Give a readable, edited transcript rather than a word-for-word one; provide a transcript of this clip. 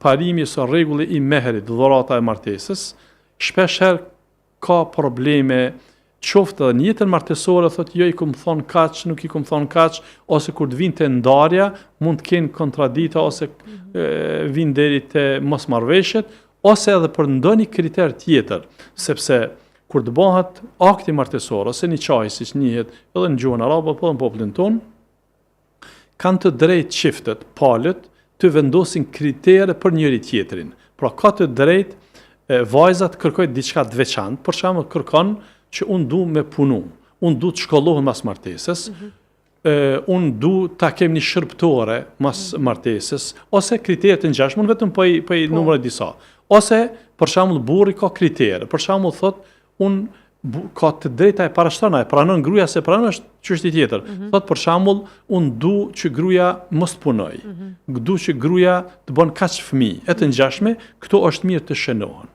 parimi ose rregulli i meherit, dhurata e martesës, shpeshherë ka probleme, qoftë edhe në jetën martesore, thotë jo i kum thon kaç, nuk i kum thon kaç, ose kur të vinte ndarja, mund të kenë kontradita ose vinë deri te mosmarrveshjet, ose edhe për ndonjë kriter tjetër, sepse kur të bëhet akti martesor ose nikahi siç njihet edhe në gjuhën arabe apo në popullin ton, kanë të drejtë çiftet, palët, të vendosin kritere për njëri tjetrin. Pra ka të drejtë vajzat kërkojnë diçka të veçantë, për shembull kërkon që unë du me punu, unë du të shkollohem mas martesës, unë du ta kem një shërbëtore mas martesës, ose kriteret të ngjashme, unë vetëm po i numëroj disa. Ose, për shembull, burri ka kritere, për shembull thot, unë ka të drejta e parashtrona, e pranon gruaja se pranon është çështje tjetër. Thot për shembull, unë du që gruaja mos punoj, du që gruaja të bën kaq fëmijë, e të ngjashme, këto është mirë të shënohen.